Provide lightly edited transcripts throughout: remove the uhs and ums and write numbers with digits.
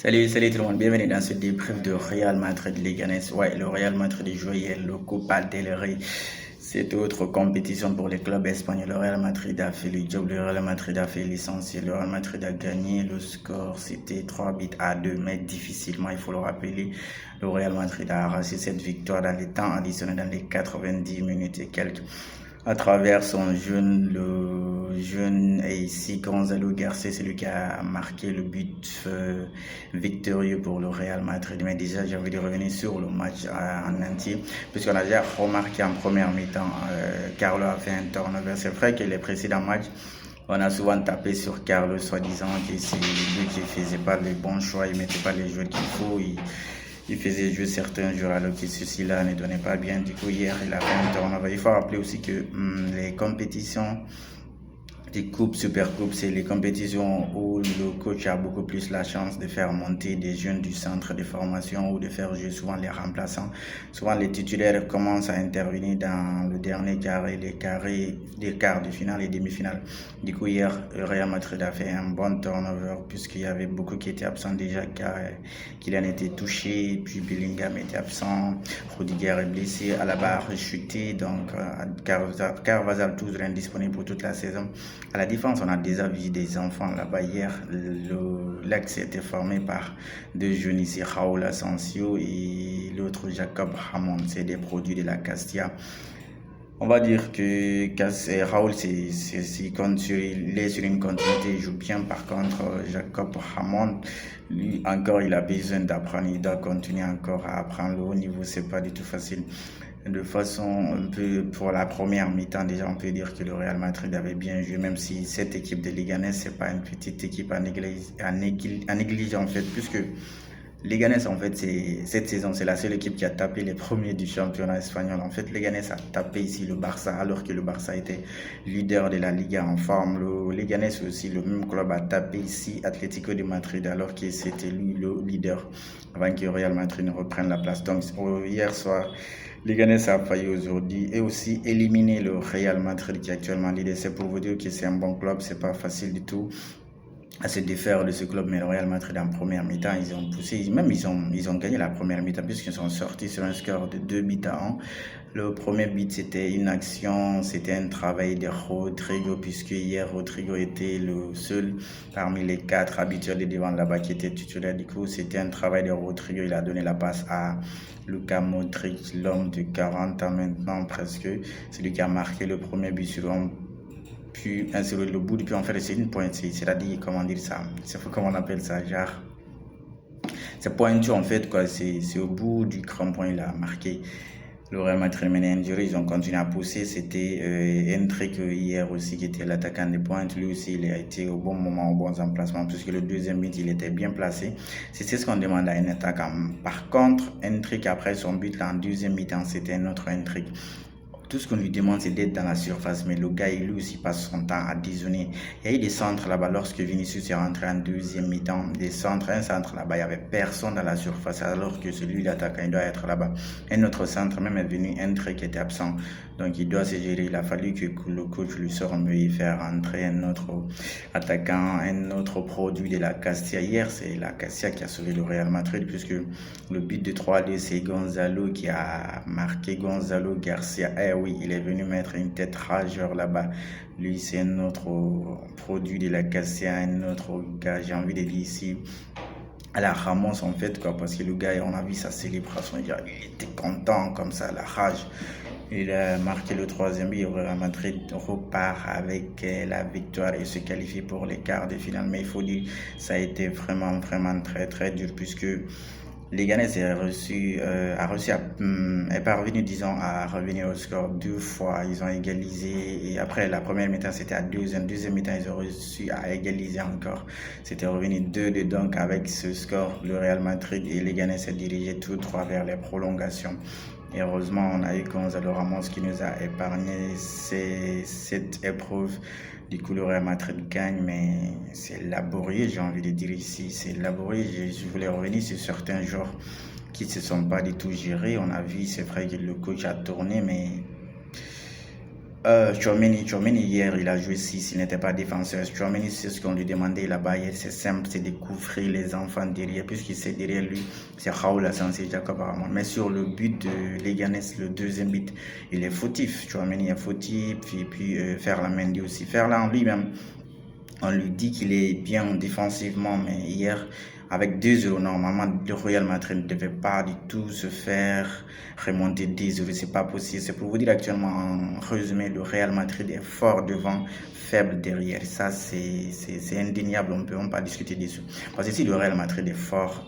Salut tout le monde, bienvenue dans ce débrief de Real Madrid-Leganés. Ouais, le Real Madrid joue hier le Copa del Rey. Cette autre compétition pour les clubs espagnols. Le Real Madrid a fait le job, le Real Madrid a fait l'essentiel. Le Real Madrid a gagné. Le score, c'était 3-2, mais difficilement, il faut le rappeler. Le Real Madrid a arraché cette victoire dans les temps additionnels, dans les 90 minutes et quelques. À travers son le jeune et ici Gonzalo Garcia, c'est lui qui a marqué le but victorieux pour le Real Madrid. Mais déjà, j'ai envie de revenir sur le match en entier, puisqu'on a déjà remarqué en première mi-temps, Carlo a fait un turnover. C'est vrai que les précédents matchs, on a souvent tapé sur Carlo, soi-disant que c'est lui qui ne faisait pas les bons choix, il ne mettait pas les joueurs qu'il faut. Il faisait jouer certains joueurs alors que ceux-ci-là ne donnaient pas bien. Du coup, hier, il a fait un turnover. Il faut rappeler aussi que les compétitions des coupes, super coupes, c'est les compétitions où le coach a beaucoup plus la chance de faire monter des jeunes du centre de formation ou de faire jouer souvent les remplaçants. Souvent, les titulaires commencent à intervenir dans le dernier carré, les quarts de finale et demi-finale. Du coup, hier, Real Madrid a fait un bon turnover puisqu'il y avait beaucoup qui étaient absents déjà, car Kylian était touché, puis Bellingham était absent, Rudiger est blessé, Alaba a rechuté, donc Carvajal toujours indisponible pour toute la saison. À la défense, on a déjà vu des enfants là-bas hier. L'axe était formé par deux jeunes ici, Raúl Asensio et l'autre Jacob Ramon. C'est des produits de la Castilla. On va dire que Raúl, il est sur une continuité, il joue bien. Par contre, Jacob Ramon, lui encore, il a besoin d'apprendre, il doit continuer encore à apprendre. Le haut niveau, c'est pas du tout facile. De façon un peu pour la première mi-temps, déjà, on peut dire que le Real Madrid avait bien joué, même si cette équipe de Leganés, c'est pas une petite équipe à négliger en fait, puisque Leganés, en fait, cette saison, c'est la seule équipe qui a tapé les premiers du championnat espagnol. En fait, Leganés a tapé ici le Barça, alors que le Barça était leader de la Liga en forme. Le Leganés aussi, le même club, a tapé ici Atlético de Madrid, alors que c'était lui le leader, avant que Real Madrid ne reprenne la place. Donc, hier soir, Leganés a failli aujourd'hui et aussi éliminer le Real Madrid qui est actuellement leader. C'est pour vous dire que c'est un bon club, c'est pas facile du tout à se défaire de ce club, mais le Real Madrid en première mi-temps, ils ont poussé, même ils ont gagné la première mi-temps puisqu'ils sont sortis sur un score de 2-1. Le premier but, c'était une action, c'était un travail de Rodrigo, puisque hier, Rodrigo était le seul parmi les 4 habituels de devant là-bas qui était titulaire. Du coup, c'était un travail de Rodrigo. Il a donné la passe à Luka Modric, l'homme de 40 ans maintenant presque. C'est lui qui a marqué le premier but sur un puis insérer le bout, puis en fait c'est une pointe, c'est-à-dire comment dire ça, c'est comment on appelle ça, genre c'est pointu en fait quoi, c'est au bout du crampon il a marqué. Le Real Madrid menait injuré, ils ont continué à pousser. C'était Endrick hier aussi qui était l'attaquant des pointes. Lui aussi, il a été au bon moment, au bon emplacement, puisque le deuxième but, il était bien placé. C'est ce qu'on demande à un attaquant. Par contre, Endrick, après son but en deuxième mi-temps, c'était un autre Endrick. Tout ce qu'on lui demande, c'est d'être dans la surface. Mais le gars, lui aussi passe son temps à dézonner. Il y a eu des centres là-bas lorsque Vinicius est rentré en deuxième mi-temps. Un centre là-bas, il n'y avait personne dans la surface alors que celui d'attaquant, il doit être là-bas. Un autre centre même est venu, Endrick qui était absent. Donc il doit se gérer. Il a fallu que le coach lui sorte mieux et faire rentrer un autre attaquant, un autre produit de la Castilla. Hier, c'est la Castilla qui a sauvé le Real Madrid puisque le but de 3-2, c'est Gonzalo qui a marqué, Gonzalo Garcia. Oui, il est venu mettre une tête rageur là-bas. Lui, c'est un autre produit de la Castilla, un autre gars, j'ai envie de dire ici, à la Ramos en fait, quoi, parce que le gars, on a vu sa célébration, il était content comme ça, la rage. Il a marqué le troisième but. Le Real Madrid repart avec la victoire et se qualifie pour les quarts de finale. Mais il faut dire, ça a été vraiment très très dur puisque Leganés est parvenu, disons, à revenir au score 2 fois. Ils ont égalisé et après la première mi-temps, c'était à 2. Deuxième mi-temps, ils ont réussi à égaliser encore. C'était revenu 2-2. Donc, avec ce score, le Real Madrid et Leganés s'est dirigé tous trois vers les prolongations. Et heureusement, on a eu Gonzalo Ramos qui nous a épargné cette épreuve. Du coup, le Real Madrid gagne, mais c'est laborieux, j'ai envie de dire ici. C'est laborieux. Je voulais revenir sur certains joueurs qui ne se sont pas du tout gérés. On a vu, c'est vrai que le coach a tourné, mais Tchouaméni, hier, il a joué 6, il n'était pas défenseur. Tchouaméni, c'est ce qu'on lui demandait là-bas hier, c'est simple, c'est de couvrir les enfants derrière, puisqu'il sait derrière lui, c'est Raoul Asensio et Jacob Ramon. Mais sur le but de Leganés, le deuxième but, il est fautif. Tchouaméni est fautif, et puis Ferland Mendy aussi. Ferland lui-même, on lui dit qu'il est bien défensivement, mais hier, avec 2-0, normalement, le Real Madrid ne devait pas du tout se faire remonter 2-0. C'est pas possible. C'est pour vous dire actuellement, en résumé, le Real Madrid est fort devant, faible derrière. Ça, c'est indéniable. On ne peut même pas discuter dessus. Parce que si le Real Madrid est fort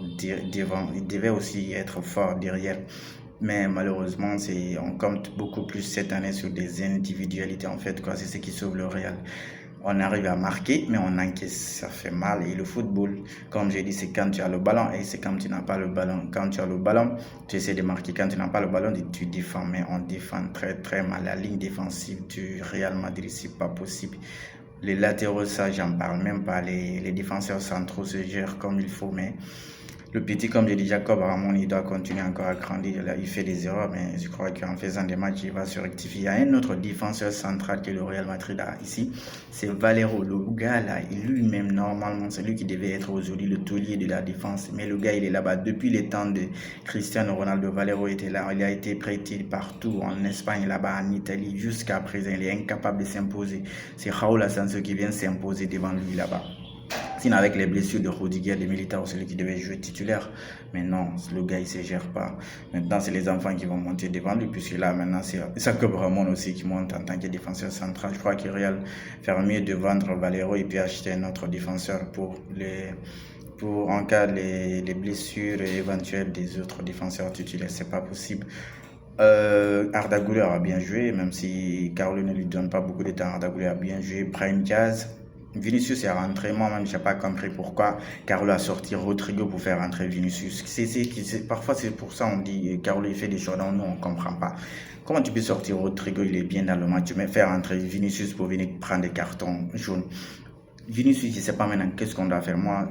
devant, il devait aussi être fort derrière. Mais malheureusement, on compte beaucoup plus cette année sur des individualités. En fait, quoi, c'est ce qui sauve le Real. On arrive à marquer, mais on encaisse, ça fait mal. Et le football, comme j'ai dit, c'est quand tu as le ballon et c'est quand tu n'as pas le ballon. Quand tu as le ballon, tu essaies de marquer. Quand tu n'as pas le ballon, tu défends. Mais on défend très très mal. La ligne défensive du Real Madrid, c'est pas possible. Les latéraux, ça, j'en parle même pas. Les défenseurs centraux se gèrent comme il faut, mais le petit, comme je dis, Jacob Ramon, il doit continuer encore à grandir. Là, il fait des erreurs, mais je crois qu'en faisant des matchs, il va se rectifier. Il y a un autre défenseur central que le Real Madrid a ici, c'est Valero. Le gars là, lui-même, normalement, c'est lui qui devait être aujourd'hui le taulier de la défense. Mais le gars, il est là-bas. Depuis les temps de Cristiano Ronaldo, Valero était là. Il a été prêté partout, en Espagne, là-bas, en Italie. Jusqu'à présent, il est incapable de s'imposer. C'est Raúl Asensio qui vient s'imposer devant lui là-bas. Sinon, avec les blessures de Rudiger, de Militao, c'est lui qui devait jouer titulaire. Mais non, le gars, il ne se gère pas. Maintenant, c'est les enfants qui vont monter devant lui, puisque là, maintenant, c'est Jacob Ramon aussi qui monte en tant que défenseur central. Je crois qu'il Real faire mieux de vendre Valero et puis acheter un autre défenseur pour en cas les blessures éventuelles des autres défenseurs titulaires. C'est pas possible. Arda Güler a bien joué, même si Carlo ne lui donne pas beaucoup de temps. Arda Güler a bien joué. Brahim Diaz. Vinicius est rentré, moi-même je n'ai pas compris pourquoi Carlo a sorti Rodrigo pour faire rentrer Vinicius. Parfois c'est pour ça on dit Carlo il fait des choses, nous on ne comprend pas. Comment tu peux sortir Rodrigo, il est bien dans le match, mais faire rentrer Vinicius pour venir prendre des cartons jaunes? Vinicius, je ne sais pas maintenant qu'est-ce qu'on doit faire. Moi,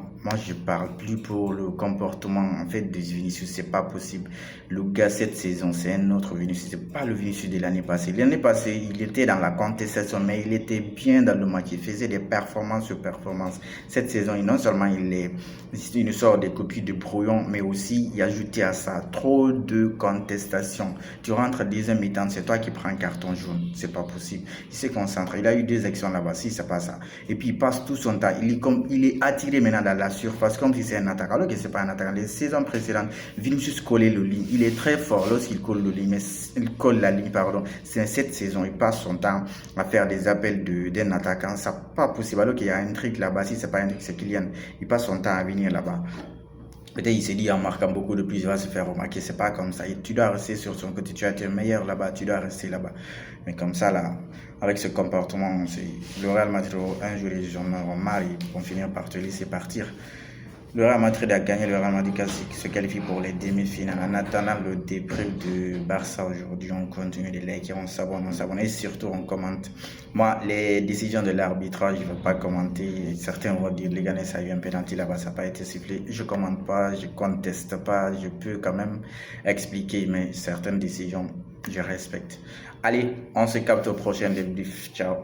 je parle plus pour le comportement en fait de Vinicius. C'est pas possible. Le gars, cette saison, c'est un autre Vinicius. C'est pas le Vinicius de l'année passée. L'année passée, il était dans la contestation, mais il était bien dans le match. Il faisait des performances sur performances. Cette saison, non seulement il sort des copies de brouillon, mais aussi il ajouté à ça trop de contestations. Tu rentres deuxième mi-temps, c'est toi qui prends un carton jaune. C'est pas possible. Il se concentre. Il a eu 2 actions là-bas. Si c'est pas ça. Et puis il passe tout son temps. Il est attiré maintenant dans la surface comme si c'est un attaquant. Alors que c'est pas un attaquant. Les saisons précédentes, Vinicius collait le ligne. Il est très fort lorsqu'il colle le ligne, mais il colle la ligne, pardon. C'est cette saison, il passe son temps à faire des appels d'un attaquant. C'est pas possible. Alors qu'il y a un truc là-bas. Si c'est pas un truc, c'est Kylian. Il passe son temps à venir là-bas. Peut-être il s'est dit en marquant beaucoup de plus, il va se faire remarquer. C'est pas comme ça. Et tu dois rester sur son côté. Tu as été meilleur là-bas, tu dois rester là-bas. Mais comme ça, là, avec ce comportement, le Real Madrid, un jour, les gens auront marre, ils vont finir par te laisser partir. Le Real Madrid a gagné, le Real Madrid se qualifie pour les demi-finales. En attendant le débrief de Barça aujourd'hui, on continue de liker, on s'abonne et surtout on commente. Moi, les décisions de l'arbitrage, je ne veux pas commenter. Certains vont dire, les gars, ça a eu un penalty là-bas, ça n'a pas été sifflé. Je ne commente pas, je ne conteste pas, je peux quand même expliquer, mais certaines décisions, je respecte. Allez, on se capte au prochain débrief. Ciao.